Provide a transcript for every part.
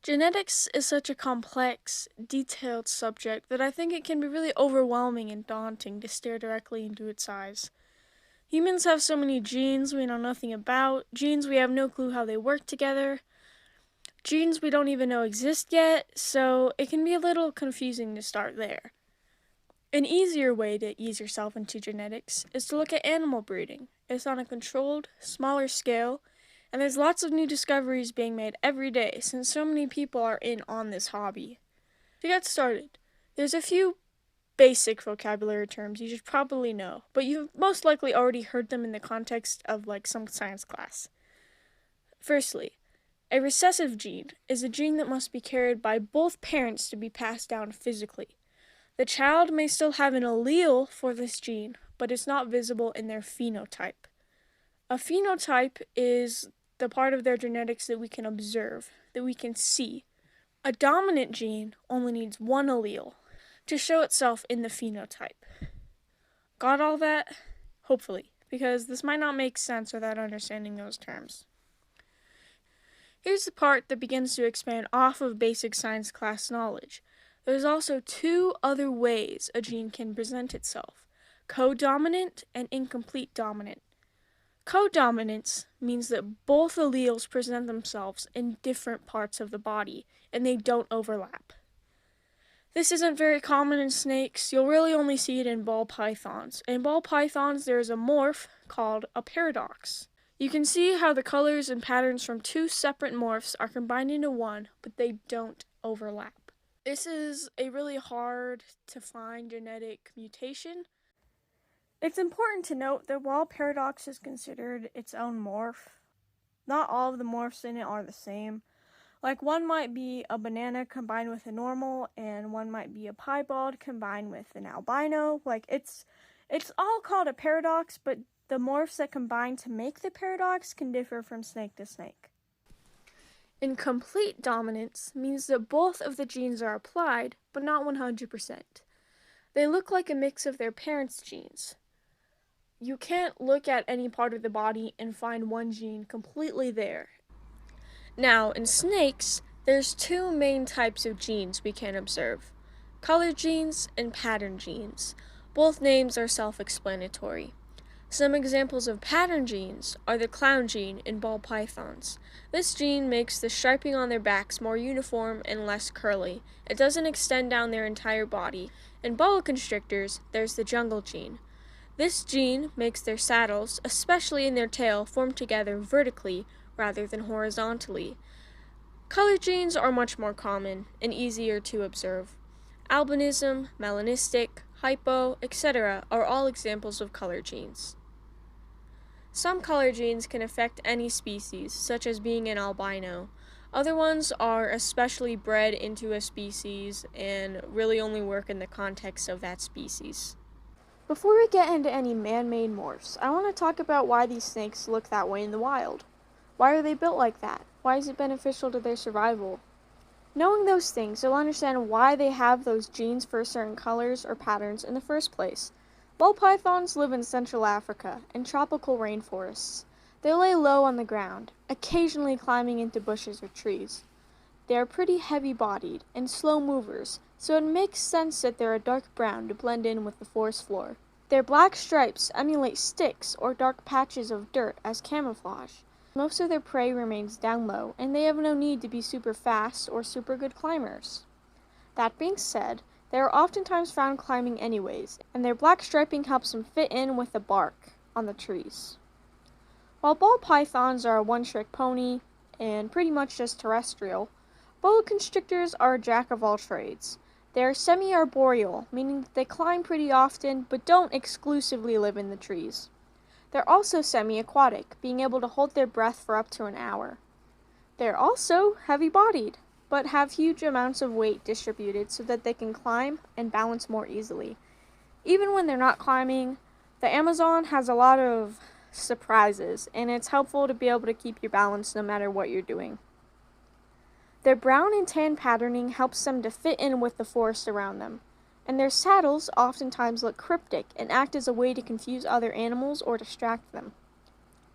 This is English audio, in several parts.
Genetics is such a complex, detailed subject that I think it can be really overwhelming and daunting to stare directly into its eyes. Humans have so many genes we know nothing about, genes we have no clue how they work together, genes we don't even know exist yet, so it can be a little confusing to start there. An easier way to ease yourself into genetics is to look at animal breeding. It's on a controlled, smaller scale, and there's lots of new discoveries being made every day since so many people are in on this hobby. To get started, there's a few basic vocabulary terms you should probably know, but you've most likely already heard them in the context of some science class. Firstly, a recessive gene is a gene that must be carried by both parents to be passed down physically. The child may still have an allele for this gene, but it's not visible in their phenotype. A phenotype is the part of their genetics that we can observe, that we can see. A dominant gene only needs one allele to show itself in the phenotype. Got all that? Hopefully, because this might not make sense without understanding those terms. Here's the part that begins to expand off of basic science class knowledge. There's also two other ways a gene can present itself: codominant and incomplete dominant. Codominance means that both alleles present themselves in different parts of the body, and they don't overlap. This isn't very common in snakes. You'll really only see it in ball pythons. In ball pythons, there is a morph called a paradox. You can see how the colors and patterns from two separate morphs are combined into one, but they don't overlap. This is a really hard to find genetic mutation. It's important to note that while paradox is considered its own morph, not all of the morphs in it are the same. One might be a banana combined with a normal, and one might be a piebald combined with an albino. It's all called a paradox, but the morphs that combine to make the paradox can differ from snake to snake. Incomplete dominance means that both of the genes are applied, but not 100%. They look like a mix of their parents' genes. You can't look at any part of the body and find one gene completely there. Now, in snakes, there's two main types of genes we can observe: color genes and pattern genes. Both names are self-explanatory. Some examples of pattern genes are the clown gene in ball pythons. This gene makes the striping on their backs more uniform and less curly. It doesn't extend down their entire body. In boa constrictors, there's the jungle gene. This gene makes their saddles, especially in their tail, form together vertically rather than horizontally. Color genes are much more common and easier to observe. Albinism, melanistic, hypo, etc. are all examples of color genes. Some color genes can affect any species, such as being an albino. Other ones are especially bred into a species and really only work in the context of that species. Before we get into any man-made morphs, I want to talk about why these snakes look that way in the wild. Why are they built like that? Why is it beneficial to their survival? Knowing those things, you'll understand why they have those genes for certain colors or patterns in the first place. Ball pythons live in Central Africa, in tropical rainforests. They lay low on the ground, occasionally climbing into bushes or trees. They are pretty heavy-bodied and slow movers, so it makes sense that they're a dark brown to blend in with the forest floor. Their black stripes emulate sticks or dark patches of dirt as camouflage. Most of their prey remains down low, and they have no need to be super fast or super good climbers. That being said, they are oftentimes found climbing anyways, and their black striping helps them fit in with the bark on the trees. While ball pythons are a one-trick pony, and pretty much just terrestrial, boa constrictors are a jack of all trades. They are semi-arboreal, meaning that they climb pretty often, but don't exclusively live in the trees. They're also semi-aquatic, being able to hold their breath for up to an hour. They're also heavy-bodied, but have huge amounts of weight distributed so that they can climb and balance more easily. Even when they're not climbing, the Amazon has a lot of surprises, and it's helpful to be able to keep your balance no matter what you're doing. Their brown and tan patterning helps them to fit in with the forest around them, and their saddles oftentimes look cryptic and act as a way to confuse other animals or distract them.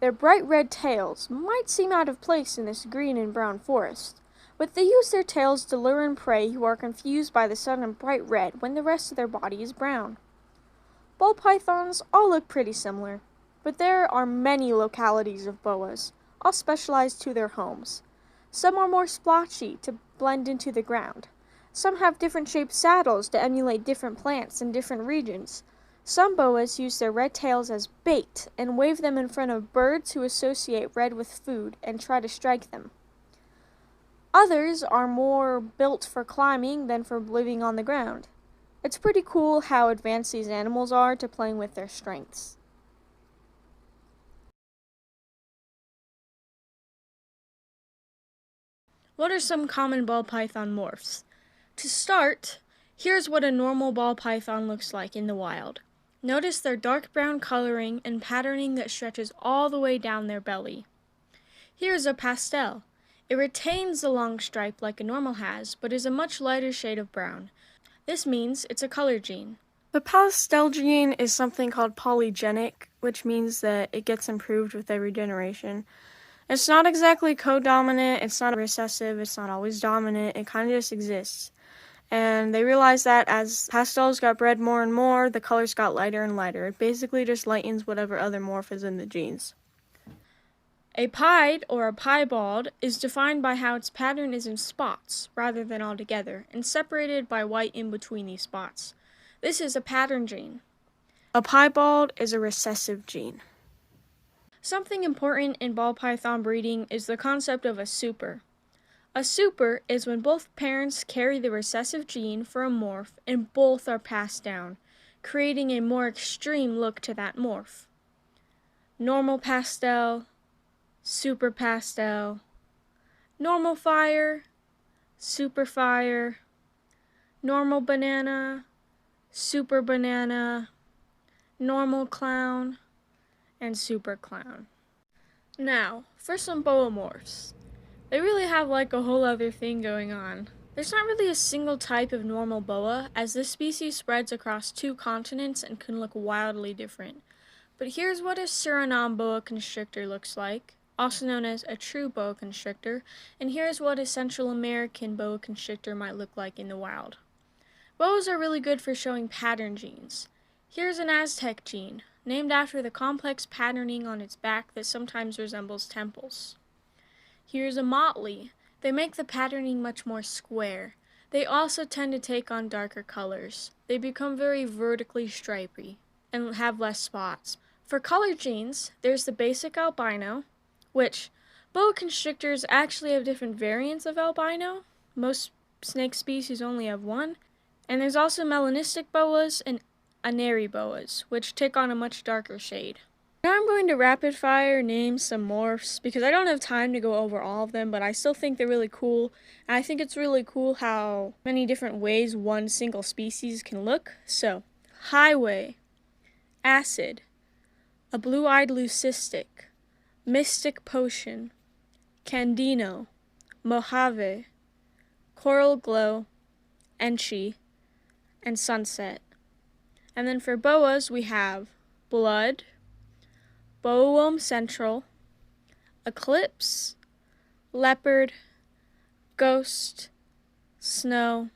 Their bright red tails might seem out of place in this green and brown forest, but they use their tails to lure in prey who are confused by the sun and bright red when the rest of their body is brown. Ball pythons all look pretty similar, but there are many localities of boas, all specialized to their homes. Some are more splotchy to blend into the ground. Some have different shaped saddles to emulate different plants in different regions. Some boas use their red tails as bait and wave them in front of birds who associate red with food and try to strike them. Others are more built for climbing than for living on the ground. It's pretty cool how advanced these animals are to playing with their strengths. What are some common ball python morphs? To start, here's what a normal ball python looks like in the wild. Notice their dark brown coloring and patterning that stretches all the way down their belly. Here's a pastel. It retains the long stripe like a normal has, but is a much lighter shade of brown. This means it's a color gene. The pastel gene is something called polygenic, which means that it gets improved with every generation. It's not exactly codominant, it's not recessive, it's not always dominant, it kind of just exists. And they realized that as pastels got bred more and more, the colors got lighter and lighter. It basically just lightens whatever other morph is in the genes. A pied, or a piebald, is defined by how its pattern is in spots, rather than all together, and separated by white in between these spots. This is a pattern gene. A piebald is a recessive gene. Something important in ball python breeding is the concept of a super. A super is when both parents carry the recessive gene for a morph and both are passed down, creating a more extreme look to that morph. Normal pastel, super pastel, normal fire, super fire, normal banana, super banana, normal clown, and super clown. Now, for some boa morphs. They really have like a whole other thing going on. There's not really a single type of normal boa, as this species spreads across 2 continents and can look wildly different. But here's what a Suriname boa constrictor looks like, also known as a true boa constrictor, and here's what a Central American boa constrictor might look like in the wild. Boas are really good for showing pattern genes. Here's an AZTEC gene, named after the complex patterning on its back that sometimes resembles temples. Here's a motley. They make the patterning much more square. They also tend to take on darker colors. They become very vertically stripy and have less spots. For color genes, there's the basic albino, which boa constrictors actually have different variants of albino. Most snake species only have one. And there's also melanistic boas and ANERY boas, which take on a much darker shade. Now I'm going to rapid fire name some morphs because I don't have time to go over all of them, but I still think they're really cool. And I think it's really cool how many different ways one single species can look. So, highway, acid, a blue-eyed leucistic, mystic potion, candino, mojave, coral glow, enchi, and sunset. And then for boas we have blood, Boa Central, Eclipse, Leopard, Ghost, Snow,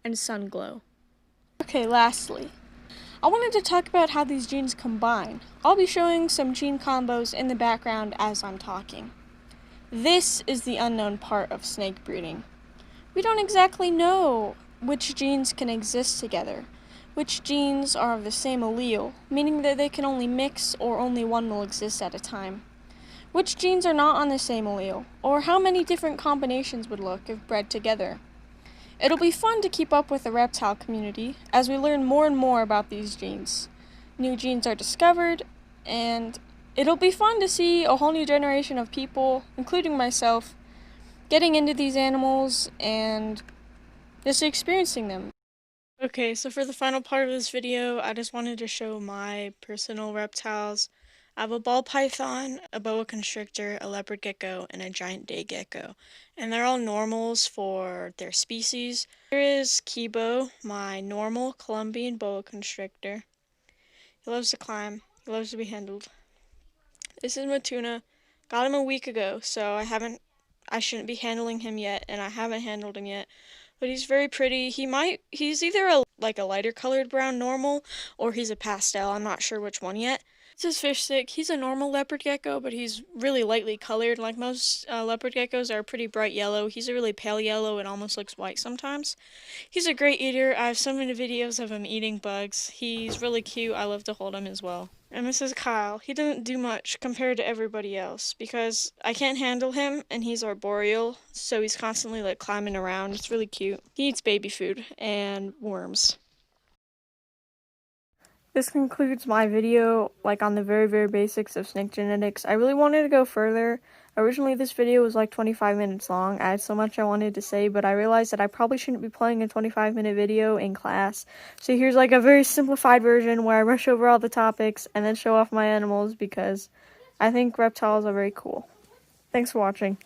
and Sunglow. Okay, lastly, I wanted to talk about how these genes combine. I'll be showing some gene combos in the background as I'm talking. This is the unknown part of snake breeding. We don't exactly know which genes can exist together. Which genes are of the same allele, meaning that they can only mix or only one will exist at a time. Which genes are not on the same allele, or how many different combinations would look if bred together. It'll be fun to keep up with the reptile community as we learn more and more about these genes. New genes are discovered, and it'll be fun to see a whole new generation of people, including myself, getting into these animals and just experiencing them. Okay, so for the final part of this video, I just wanted to show my personal reptiles. I have a ball python, a boa constrictor, a leopard gecko, and a giant day gecko. And they're all normals for their species. Here is KIIBO, my normal Colombian boa constrictor. He loves to climb, he loves to be handled. This is MITUNA. Got him a week ago, so I haven't I shouldn't be handling him yet, and I haven't handled him yet. But he's very pretty. He's either like a lighter colored brown normal, or he's a pastel. I'm not sure which one yet. This is fish stick. He's a normal leopard gecko, but he's really lightly colored. Like most leopard geckos are pretty bright yellow. He's a really pale yellow and almost looks white sometimes. He's a great eater. I have so many videos of him eating bugs. He's really cute. I love to hold him as well. And this is Kyle. He doesn't do much compared to everybody else because I can't handle him and he's arboreal, so he's constantly like climbing around. It's really cute. He eats baby food and worms. This concludes my video, like on the very basics of snake genetics. I really wanted to go further. Originally this video was like 25 minutes long. I had so much I wanted to say, but I realized that I probably shouldn't be playing a 25-minute video in class. So here's like a very simplified version where I rush over all the topics and then show off my animals because I think reptiles are very cool. Thanks for watching.